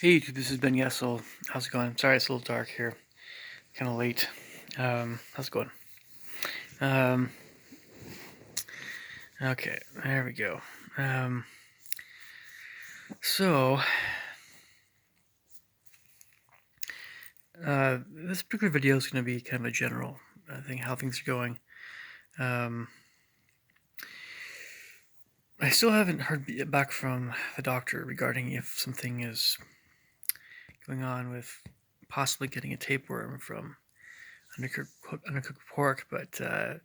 Hey YouTube, this is Ben Yessel. How's it going? Sorry it's a little dark here. Kind of late. How's it going? Um, okay, there we go. Um, so, this particular video is going to be kind of a general thing, how things are going. Um, I still haven't heard back from the doctor regarding if something is going on with possibly getting a tapeworm from undercooked pork, but I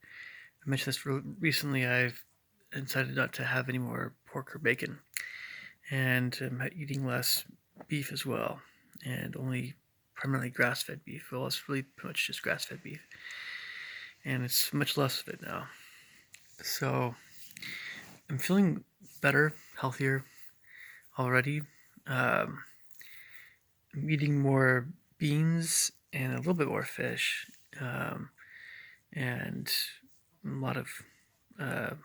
mentioned this recently. I've decided not to have any more pork or bacon, and I'm eating less beef as well, and only primarily grass-fed beef. Well, it's really pretty much just grass-fed beef, and it's much less of it now. So I'm feeling better, healthier already. Um, I'm eating more beans and a little bit more fish, um, and a lot of uh,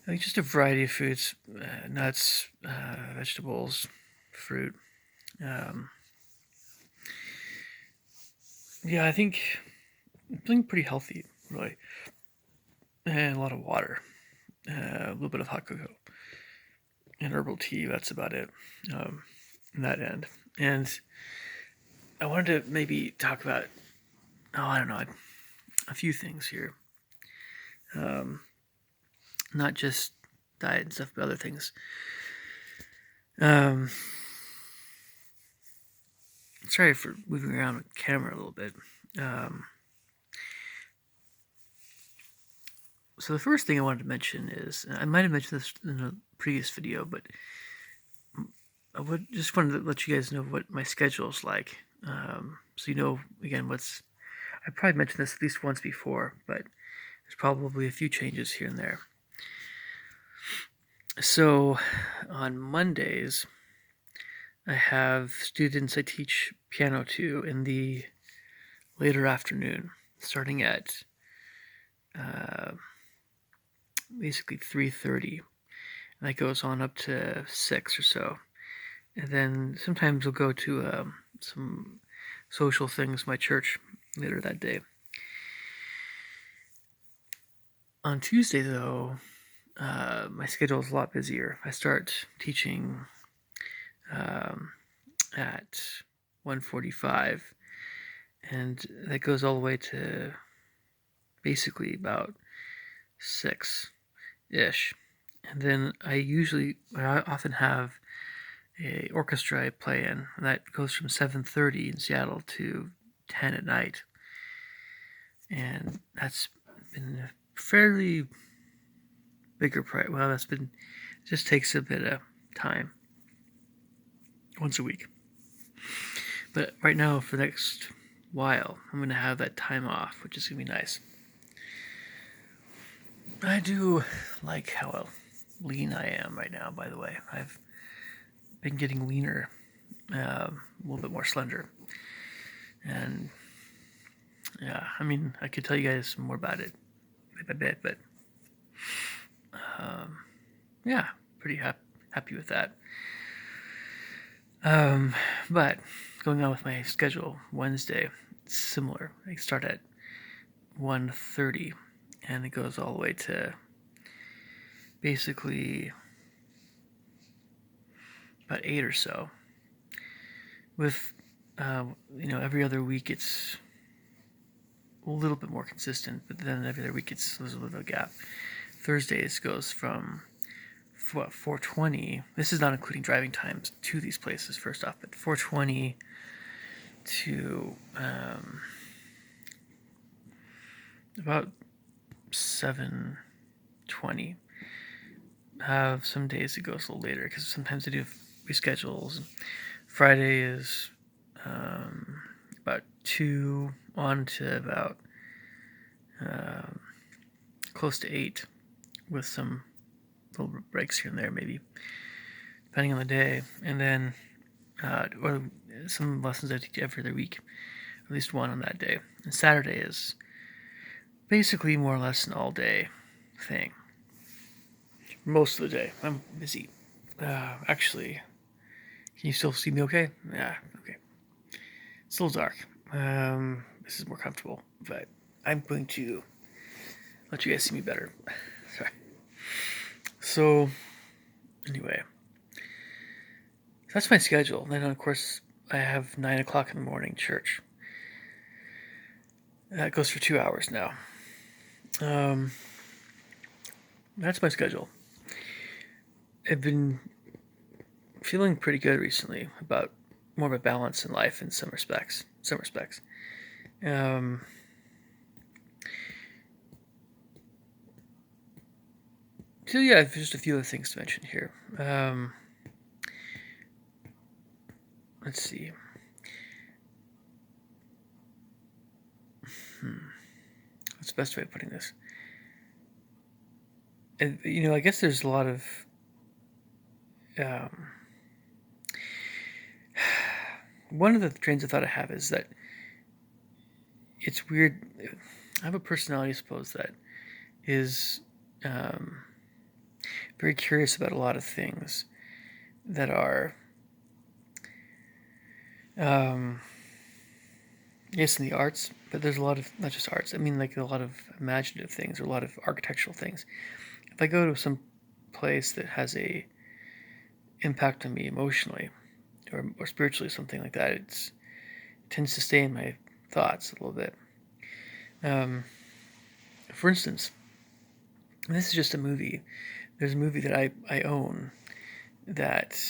just a variety of foods, nuts, vegetables, fruit. Um, yeah, I think I'm feeling pretty healthy, really, and a lot of water, a little bit of hot cocoa, and herbal tea. That's about it, in that end. And I wanted to maybe talk about, I don't know, a few things here. Um, Not just diet and stuff, but other things. Um, Sorry for moving around the camera a little bit. Um, so the first thing I wanted to mention is, I might have mentioned this in a previous video, but I would just wanted to let you guys know what my schedule is like. So you know, again, I probably mentioned this at least once before, but there's probably a few changes here and there. So on Mondays, I have students I teach piano to in the later afternoon, starting at basically 3:30, and that goes on up to 6 or so. And then sometimes we'll go to some social things, my church, later that day. On Tuesday, though, my schedule is a lot busier. I start teaching at 1:45, and that goes all the way to basically about 6-ish. And then I often have a orchestra I play in, and that goes from 7:30 in Seattle to 10 at night. And that's been a fairly bigger price. Well, just takes a bit of time, once a week. But right now, for the next while, I'm going to have that time off, which is going to be nice. I do like how lean I am right now, by the way. I've been getting leaner, a little bit more slender. And yeah, I mean, I could tell you guys more about it bit by bit, but yeah, pretty happy with that. But going on with my schedule, Wednesday, it's similar. I start at 1:30, and it goes all the way to basically about 8 or so. With every other week it's a little bit more consistent, but then every other week there's a little bit of a gap. Thursdays goes from 4:20. This is not including driving times to these places. First off, but 4:20 to about 7:20. Have some days it goes a little later because sometimes I do reschedules. Friday is about 2 on to about close to 8, with some little breaks here and there, maybe depending on the day. And then or some lessons I teach every other week, at least one on that day. And Saturday is basically more or less an all-day thing. Most of the day I'm busy. Actually, Can you still see me okay? Yeah, okay. It's a little dark. This is more comfortable, but I'm going to let you guys see me better. Sorry. So, anyway, that's my schedule. Then, of course, I have 9 o'clock in the morning church. That goes for 2 hours now. That's my schedule. I've been feeling pretty good recently about more of a balance in life in some respects. Um, so yeah, just a few other things to mention here. Let's see. What's the best way of putting this? And, I guess there's a lot of one of the trains of thought I have is that it's weird. I have a personality, I suppose, that is very curious about a lot of things that are, yes, in the arts, but there's a lot of, not just arts, I mean like a lot of imaginative things or a lot of architectural things. If I go to some place that has a impact on me emotionally or spiritually, something like that, it tends to stay in my thoughts a little bit. For instance, this is just a movie. There's a movie that I own that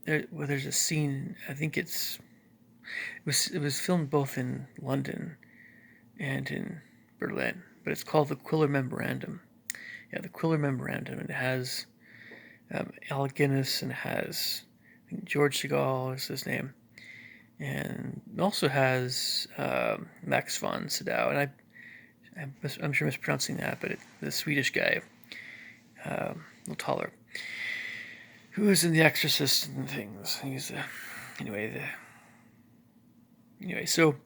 there's a scene. I think it was filmed both in London and in Berlin, but it's called the Quiller Memorandum. Yeah, the Quiller Memorandum, and it has Alec Guinness, and it has, I think, George Segal is his name, and it also has Max von Sydow, and I'm sure mispronouncing that, but the Swedish guy, a little taller, who is in The Exorcist and things. He's anyway. So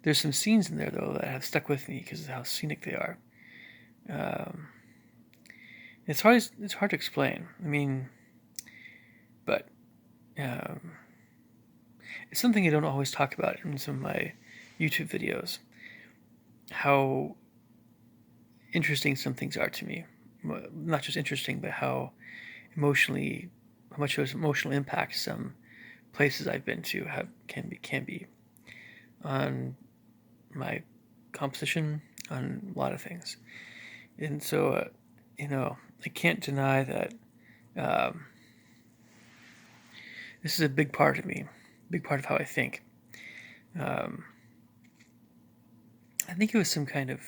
there's some scenes in there though that have stuck with me because of how scenic they are. It's hard to explain. I mean, but it's something I don't always talk about in some of my YouTube videos. How interesting some things are to me. Not just interesting, but how much of emotional impact some places I've been to can be on my composition, on a lot of things. And so, I can't deny that this is a big part of me, big part of how I think. I think it was some kind of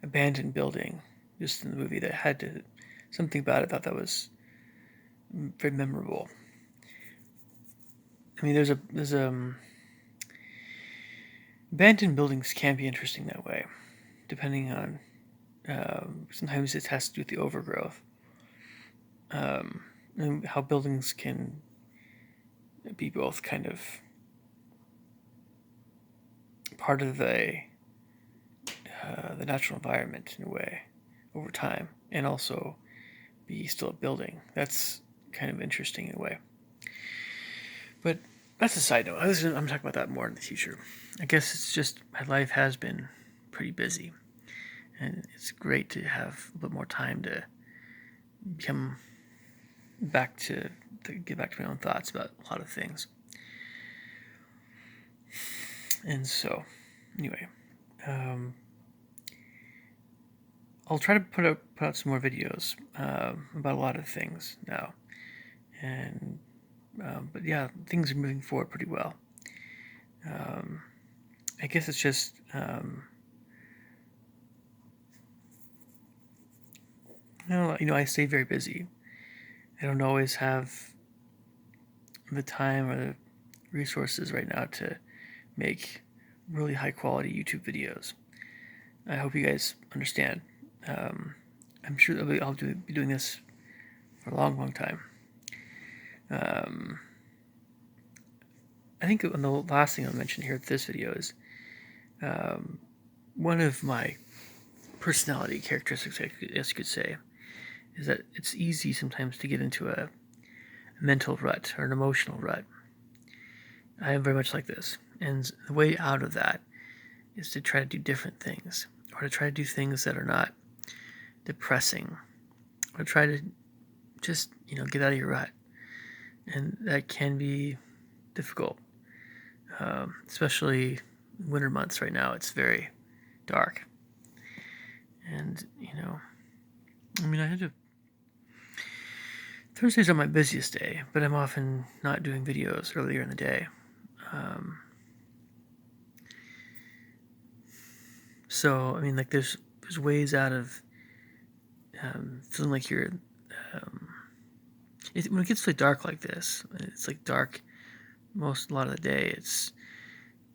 abandoned building just in the movie that had something about it. I thought that was very memorable. I mean, there's abandoned buildings can be interesting that way, depending on. Sometimes it has to do with the overgrowth, and how buildings can be both kind of part of the natural environment in a way over time, and also be still a building. That's kind of interesting in a way. But that's a side note. I'm talking about that more in the future. I guess it's just my life has been pretty busy, and it's great to have a bit more time to come back to get back to my own thoughts about a lot of things. And so, anyway, I'll try to put out some more videos about a lot of things now, and but yeah, things are moving forward pretty well. I guess it's just I stay very busy. I don't always have the time or the resources right now to make really high quality YouTube videos. I hope you guys understand. I'm sure that I'll be doing this for a long time. I think the last thing I'll mention here with this video is one of my personality characteristics, I guess you could say, is that it's easy sometimes to get into a mental rut or an emotional rut. I am very much like this. And the way out of that is to try to do different things, or to try to do things that are not depressing, or try to just, get out of your rut. And that can be difficult, especially winter months right now. It's very dark. And, I had to. Thursdays are my busiest day, but I'm often not doing videos earlier in the day. So, there's ways out of feeling like you're. When it gets really dark like this, it's like dark a lot of the day.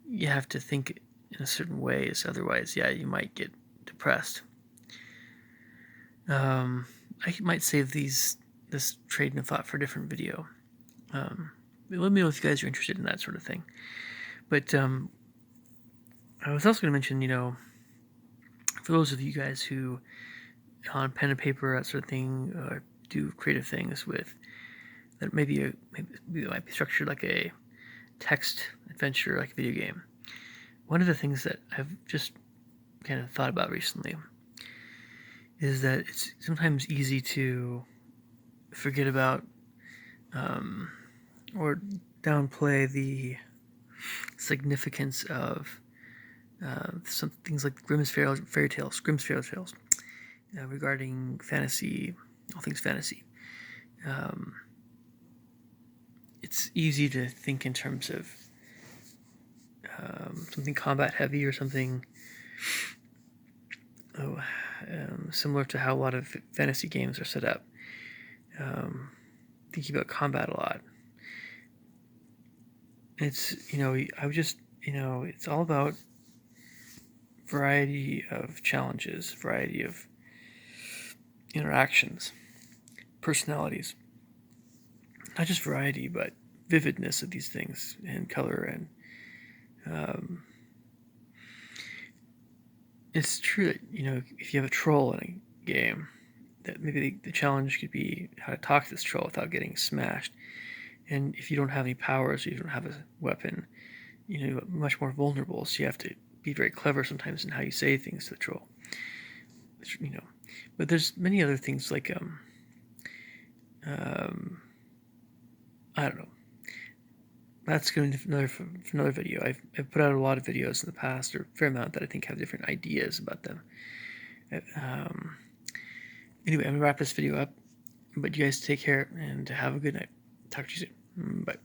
You have to think in a certain ways, otherwise, you might get depressed. I might save this trade and thought for a different video. Let me know if you guys are interested in that sort of thing. But I was also going to mention, for those of you guys who on pen and paper, that sort of thing, do creative things with that, maybe it might be structured like a text adventure, like a video game. One of the things that I've just kind of thought about recently is that it's sometimes easy to forget about or downplay the significance of some things like Grimm's fairy tales, regarding fantasy, all things fantasy. It's easy to think in terms of something combat heavy or something similar to how a lot of fantasy games are set up. Thinking about combat a lot. It's, it's all about variety of challenges, variety of interactions, personalities. Not just variety, but vividness of these things and color. And it's true that, if you have a troll in a game, that maybe the challenge could be how to talk to this troll without getting smashed. And if you don't have any powers, or you don't have a weapon, you're much more vulnerable. So you have to be very clever sometimes in how you say things to the troll. But there's many other things like I don't know. That's going to be for another video. I've put out a lot of videos in the past, or a fair amount, that I think have different ideas about them. Anyway, I'm going to wrap this video up. But you guys take care and have a good night. Talk to you soon. Bye.